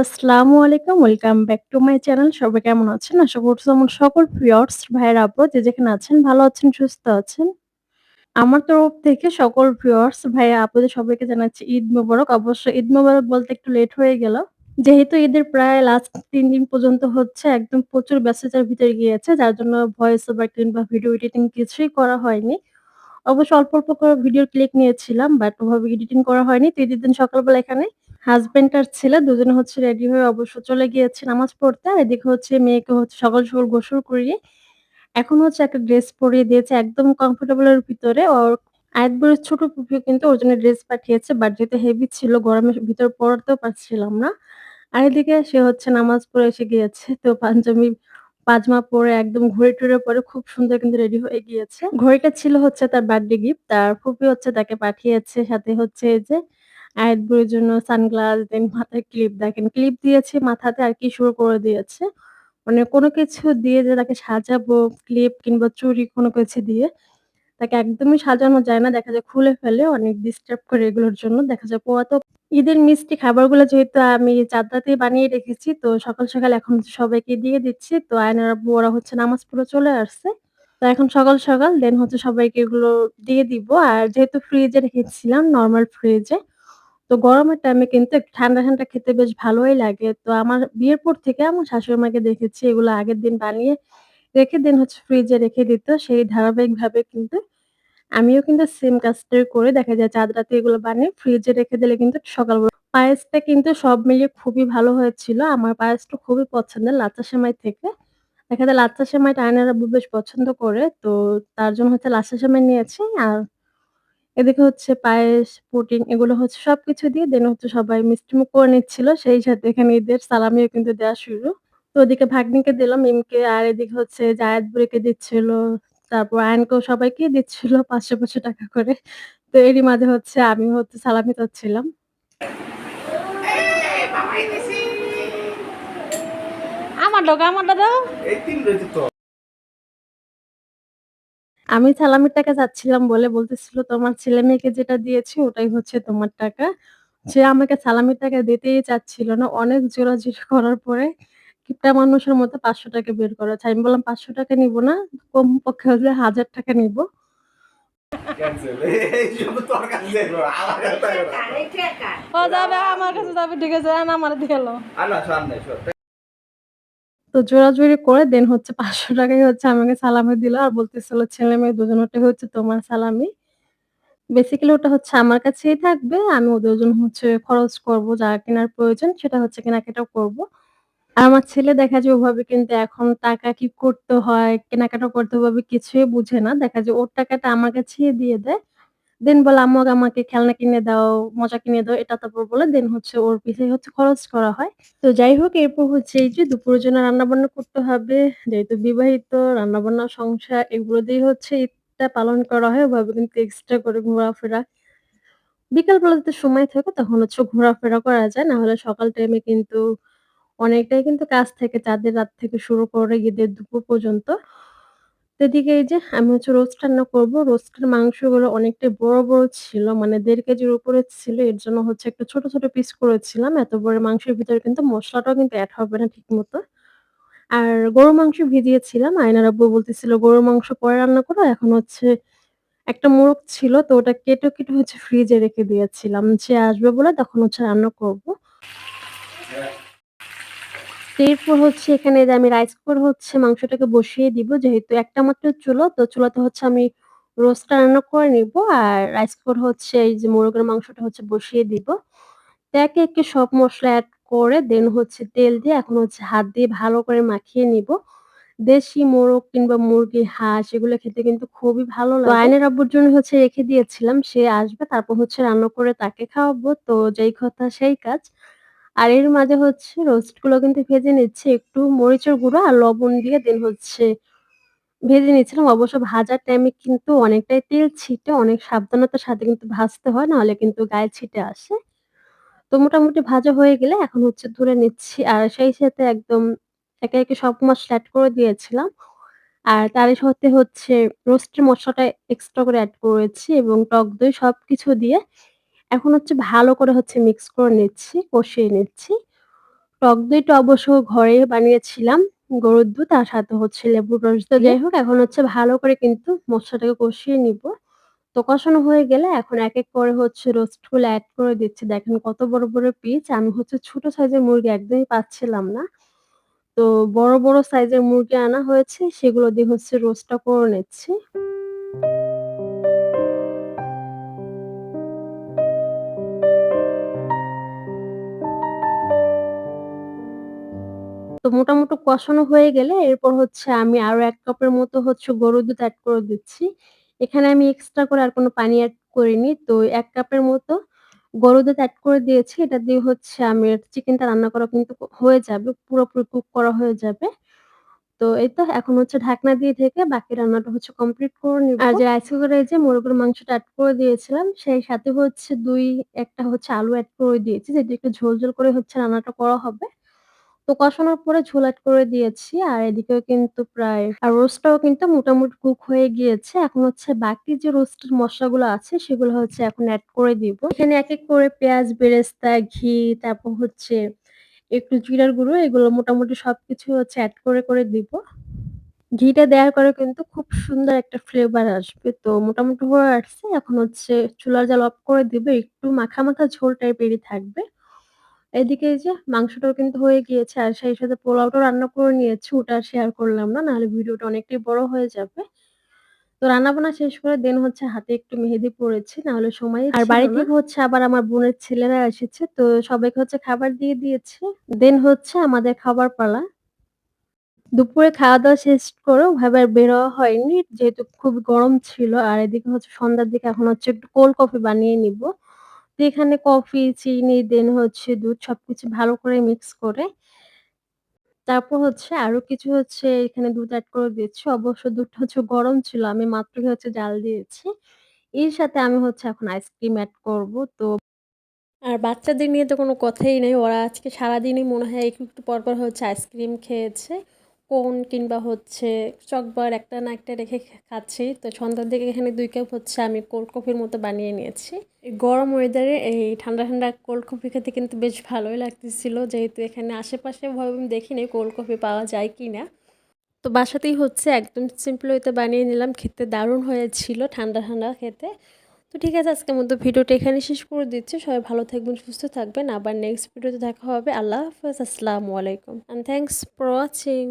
আসসালামু আলাইকুম। Welcome back to my channel. সবাই কেমন আছেন? আশা করছি আমার সকল ভিউয়ার্স ভাইয়েরা আপু যে যেখানে আছেন ভালো আছেন, সুস্থ আছেন। আমার তরফ থেকে সকল ভিউয়ার্স ভাইয়া আপুদের সবাইকে জানাচ্ছি ঈদ মোবারক। অবশ্য ঈদ মোবারক বলতে একটু লেট হয়ে গেল। যেহেতু ঈদের প্রায় লাস্ট ৩ দিন পর্যন্ত হচ্ছে একদম প্রচুর ব্যস্ততার ভিতরে গিয়েছে। যার জন্য ভয়েস ওভার কিংবা ভিডিও এডিটিং কিছুই করা হয়নি। অবশ্য অল্প, অল্প করে ভিডিওর ক্লিপ নিয়েছিলাম বাট ওভাবে এডিটিং করা হয়নি। তো ঈদের দিন সকালবেলা এখানে হাসব্যান্ড আর ছেলে দুজনে হচ্ছে রেডি হয়ে অবশ্য চলে গিয়েছে নামাজ পড়তে। আর এদিকে হচ্ছে মেয়েকে হচ্ছে সকাল, সকাল গোসল করিয়ে এখন হচ্ছে একটা ড্রেস পরিয়ে দিয়েছে একদম কমফোর্টেবল এর ভিতরে। ওর আয়াত ছোট ফুফু কিন্তু ওর জন্য ড্রেস পাঠিয়েছে। বাট যেহেতু হেভি ছিল গরমের ভিতর পড়তেও পারছিলাম না। আর এদিকে সে হচ্ছে নামাজ পড়ে এসে গিয়েছে। তো পাঞ্জাবি পাজামা পরে একদম ঘুরে-টুরে পরে খুব সুন্দর কিন্তু রেডি হয়ে গিয়েছে। ঘড়িটা ছিল হচ্ছে তার বার্থডে গিফট। তার ফুফি হচ্ছে তাকে পাঠিয়েছে। সাথে হচ্ছে এই যে আয়াত বুড়ির জন্য সানগ্লাস দেন মাথায় ক্লিপ দেখেন ক্লিপ দিয়েছে মাথাতে আর কি শুরু করে দিয়েছে। মানে কোন কিছু দিয়ে যে তাকে সাজাবো ক্লিপ কিংবা চুড়ি কোন কিছু দিয়ে তাকে একদমই সাজানো যায় না। দেখা যায় খুলে ফেলে অনেক ডিস্টার্ব করে এগুলোর জন্য। দেখা যায় পোয়াতেও ঈদের মিষ্টি খাবারগুলো যেহেতু আমি চাঁদ রাতেই বানিয়ে রেখেছি তো সকাল, সকাল এখন হচ্ছে সবাইকে দিয়ে দিচ্ছি। তো আয়নার আব্বু ওরা হচ্ছে নামাজ পড়ে চলে আসছে। তো এখন সকাল, সকাল দেন হচ্ছে সবাইকে এগুলো দিয়ে দিব। আর যেহেতু ফ্রিজে রেখেছিলাম নরমাল ফ্রিজে তো গরমের টাইমে কিন্তু একটু ঠান্ডা, ঠান্ডা খেতে বেশ ভালোই লাগে। তো আমার বিয়ের পর থেকে আমার শাশুড়ি মাকে দেখেছি এগুলো আগের দিন বানিয়ে রেখে দেন হচ্ছে ফ্রিজে রেখে দিত। সেই ধারাবাহিকভাবে কিন্তু আমিও কিন্তু সেম কাজটাই করি। দেখা যায় চাঁদ রাতে এগুলো বানিয়ে ফ্রিজে রেখে দিলে কিন্তু সকালবেলা পায়েসটা কিন্তু সব মিলিয়ে খুবই ভালো হয়েছিল। আমার পায়েসটা খুবই পছন্দের লাচ্ছা সেমাই থেকে। দেখা যায় লাচ্ছা সেমাইটা আয়নার আব্বু বেশ পছন্দ করে। তো তার জন্য হচ্ছে লাচ্ছা সেমাই নিয়েছি। আর এদিকে হচ্ছে পায়েস, পুডিং এগুলো হচ্ছে সবকিছু দিয়ে দেন হচ্ছে সবাই মিষ্টিমুখ করে নিচ্ছিল। সেই সাথে এখানে ঈদের সালামিও কিন্তু দেয়া শুরু। তো ওদিকে ভাগ্নিকে দিলাম মিমকে আর এদিকে হচ্ছে জায়াত বুড়িকে দিচ্ছিল। তারপর আয়ানকেও সবাইকেই দিচ্ছিল ৳৫০০ করে। তো এরই মাঝে হচ্ছে আমি হচ্ছে সালামি চাচ্ছিলাম। আমারটা দাও। আমি সালামির টাকা চাচ্ছিলাম বলে বলতেছিল, "তোমার ছেলে-মেয়েকে যেটা দিয়েছি ওটাই হচ্ছে তোমার টাকা।" সে আমাকে সালামির টাকা দিতেই চাচ্ছিল না। অনেক জোরাজুরি করার পরে কিপটা মানুষের মতো ৳৫০০ বের করেছে। আমি বললাম, "৳৫০০ নিবো না। কমপক্ষে হলে ৳১,০০০ নিবো।" ক্যানসেল এই শুধু তোর কাছে যাইবো আমার কাছে যাইবো না। ও যাবে আমার কাছে যাবে ঠিক আছে, আর আমারে দিয়েলো। আর না ছাড় নাই সর তো জোরাজুরি করে দেন হচ্ছে ৳৫০০ হচ্ছে আমাকে সালামি দিল আর বলতেছিল, "ছেলে-মেয়ে দুজনেরটাই হচ্ছে তোমার সালামি।" বেসিক্যালি ওটা হচ্ছে আমার কাছেই থাকবে। আমি ওদের জন্য হচ্ছে খরচ করব, যা কেনার প্রয়োজন সেটা হচ্ছে কেনাকাটাও করব। আর আমার ছেলে দেখা যায় ওভাবে কিন্তু এখন টাকা কি করতে হয়, কেনাকাটা করতে হবে ওভাবে কিছুই বুঝে না। দেখা যায় ওর টাকাটা আমার কাছেই দিয়ে দেয়। দেন বলে, "আম্মু আমাকে খেলনা কিনে দাও, মজা কিনে দাও।" এটা তারপর বলে দেন হচ্ছে ওর পিছে হচ্ছে খরচ করা হয়। তো যাই হোক এরপর হচ্ছে এই যে দুপুরের জন্য রান্নাবান্না করতে হবে। যেহেতু বিবাহিত রান্নাবান্না, সংসার এগুলো দিয়েই হচ্ছে ঈদটা পালন করা হয়। ওভাবে কিন্তু এক্সট্রা করে ঘোরাফেরা বিকালবেলা যদি সময় থাকে তখন হচ্ছে ঘোরাফেরা করা যায়। না হলে সকাল টাইমে কিন্তু অনেকটাই কিন্তু কাজ থাকে চাঁদের রাত থেকে শুরু করে ঈদের দুপুর পর্যন্ত। তো এদিকে এই যে আমি হচ্ছে রোস্ট রান্না করব। রোস্টের মাংসগুলো অনেকটাই বড়, বড় ছিল। মানে ১.৫ কেজির উপরে ছিল। এর জন্য হচ্ছে একটু ছোট, ছোট পিস করেছিলাম। এত বড় মাংসের ভিতরে কিন্তু মসলাটাও কিন্তু এড হবে না ঠিকমতো। আর গরুর মাংস ভিজিয়েছিলাম। আয়নার আব্বু বলতেছিল, "গরুর মাংস পরে রান্না করো।" এখন হচ্ছে একটা মোরগ ছিল তো ওটা কেটে, কেটে হচ্ছে ফ্রিজে রেখে দিয়েছিলাম। সে আসবে বলে তখন হচ্ছে রান্না করব। তো এরপর হচ্ছে এখানে যে আমি রাইস কুকার হচ্ছে মাংসটাকে বসিয়ে দিব। যেহেতু একটা মাত্র চুলো, তো চুলাতে হচ্ছে আমি রোস্টটা রান্না করে নিবো। আর রাইস কুকার হচ্ছে এই যে মোরগের মাংসটা হচ্ছে বসিয়ে দিব। তো একে, একে সব মসলা এড করে দেন হচ্ছে তেল দিয়ে এখন হচ্ছে হাত দিয়ে ভালো করে মাখিয়ে নিবো। দেশি মোরগ কিংবা মুরগি, হাঁস এগুলো খেতে কিন্তু খুবই ভালো লাগে। তো আয়নের আব্বুর জন্য হচ্ছে রেখে দিয়েছিলাম। সে আসবে তারপর হচ্ছে রান্না করে তাকে খাওয়াবো। তো যেই কথা সেই কাজ। আর এর মাঝে হচ্ছে রোস্ট গুলো কিন্তু ভেজে নিচ্ছি। একটু মরিচের গুঁড়ো আর লবণ দিয়ে দেন হচ্ছে ভেজে নিচ্ছিলাম। অবশ্য ভাজার টাইমে কিন্তু অনেকটাই তেল ছিটে, অনেক সাবধানতার সাথে কিন্তু ভাজতে হয়। নাহলে কিন্তু গায়ে ছিটে আসে। তো মোটামুটি ভাজা হয়ে গেলে এখন হচ্ছে তুলে নিচ্ছি। আর সেই সাথে একদম একে, একে সব মসলা এড করে দিয়েছিলাম। আর তারই সাথে হচ্ছে রোস্টের মসলাটা এক্সট্রা করে এড করেছি এবং টক দই সবকিছু দিয়ে এখন হচ্ছে ভালো করে হচ্ছে মিক্স করে নিচ্ছি, কষিয়ে নিচ্ছি। টক দইটা অবশ্য ঘরে বানিয়েছিলাম। গরুর দুধ আর সাথে হচ্ছে লেবুর রস তো যাই হোক এখন হচ্ছে ভালো করে কিন্তু মসলাটাকে কষিয়ে নিব। তো কষানো হয়ে গেলে এখন এক করে হচ্ছে রোস্ট গুলো এড করে দিচ্ছি। দেখেন কত বড়, বড় পিস। আমি হচ্ছে ছোট সাইজের মুরগি একদমই পাচ্ছিলাম না। তো বড়, বড় সাইজের মুরগি আনা হয়েছে সেগুলো দিয়ে হচ্ছে রোস্টটা করে নিচ্ছি। তো মোটামুটি কষানো হয়ে গেলে এরপর হচ্ছে আমি আরো ১ কাপের মতো হচ্ছে গরুর দুধ এড করে দিচ্ছি। এখানে আমি এক্সট্রা করে আর কোনো পানি এড করিনি। তো ১ কাপের মতো গরুর দুধ এড করে দিয়েছি। এটা দিয়ে হচ্ছে আমি চিকেনটা রান্না করা কিন্তু হয়ে যাবে। পুরোপুরি কুক করা হয়ে যাবে। তো এই তো এখন হচ্ছে ঢাকনা দিয়ে ঢেকে বাকি রান্নাটা হচ্ছে কমপ্লিট করে নিব। আর যে রাইস কুকারে যে মুরগির মাংসটা এড করে দিয়েছিলাম, সেই সাথে হচ্ছে ১ টা হচ্ছে আলু এড করে দিয়েছি। যেটা একটু ঝোল, ঝোল করে হচ্ছে রান্নাটা করা হবে। তো কষানোর পরে ঝোল এড করে দিয়েছি। আর এদিকেও কিন্তু প্রায় রোস্টটাও কিন্তু মোটামুটি কুক হয়ে গিয়েছে। এখন হচ্ছে বাকি যে রোস্টের মসলাগুলো আছে সেগুলো হচ্ছে এখন এড করে দিব। এখানে এক করে পেঁয়াজ, বেরেস্তা, ঘি তারপর হচ্ছে একটু জিরার গুঁড়ো এগুলো মোটামুটি সবকিছু হচ্ছে এড করে দিব। ঘিটা দেওয়ার পরে কিন্তু খুব সুন্দর একটা ফ্লেভার আসবে। তো মোটামুটি হয়ে আসছে। এখন হচ্ছে চুলার জাল অফ করে দিব। একটু মাখা, মাখা ঝোল টাইপেরই থাকবে। এদিকে এই যে মাংসটাও কিন্তু হয়ে গিয়েছে। আর সেই সাথে পোলাওটাও রান্না করে নিয়েছি। ওটা আর শেয়ার করলাম না। নাহলে ভিডিওটা অনেকটাই বড় হয়ে যাবে। তো রান্না-বান্না শেষ করে দেন হচ্ছে হাতে একটু মেহেদি পড়েছি। নাহলে সময়ই ছিল না। আর বাড়ি থেকে হচ্ছে আবার আমার বোনের ছেলেরা এসেছে। তো সবাইকে হচ্ছে খাবার দিয়ে দিয়েছি। দেন হচ্ছে আমাদের খাবার পালা। দুপুরে খাওয়া-দাওয়া শেষ করে ওভাবে আর বের হওয়া হয়নি। যেহেতু খুব গরম ছিল। আর এদিকে হচ্ছে সন্ধ্যার দিকে এখন হচ্ছে একটু কোল্ড কফি বানিয়ে নিবো। তো এখানে কফি, চিনি দেন হচ্ছে দুধ সবকিছু ভালো করে মিক্স করে তারপর হচ্ছে আরো কিছু হচ্ছে এখানে দুধ এড করে দিচ্ছি। অবশ্য দুধটা হচ্ছে গরম ছিল। আমি মাত্রই হচ্ছে জাল দিয়েছি। এর সাথে আমি হচ্ছে এখন আইসক্রিম এড করব। তো আর বাচ্চাদের নিয়ে তো কোনো কথাই নেই। ওরা আজকে সারাদিনই মনে হয় একটু, একটু পরপর হচ্ছে আইসক্রিম খেয়েছে। কোন কিংবা হচ্ছে চকবার একটা না একটা রেখে খাচ্ছি। তো সন্ধ্যার দিকে এখানে ২ কাপ হচ্ছে আমি কোল্ড কফির মতো বানিয়ে নিয়েছি। এই গরম ওয়েদারে এই ঠান্ডা, ঠান্ডা কোল্ড কফি খেতে কিন্তু বেশ ভালোই লাগতেছিল। যেহেতু এখানে আশেপাশে ওভাবে আমি দেখিনি কোল্ড কফি পাওয়া যায় কিনা। তো বাসাতেই হচ্ছে একদম সিম্পল ওয়েতে বানিয়ে নিলাম। খেতে দারুণ হয়েছিল ঠান্ডা, ঠান্ডা খেতে। তো ঠিক আছে আজকের মতো ভিডিওটা এখানে শেষ করে দিচ্ছি। সবাই ভালো থাকবেন, সুস্থ থাকবেন। আবার নেক্সট ভিডিওতে দেখা হবে। আল্লাহ হাফেজ। আসসালামু আলাইকুম। And thanks for watching.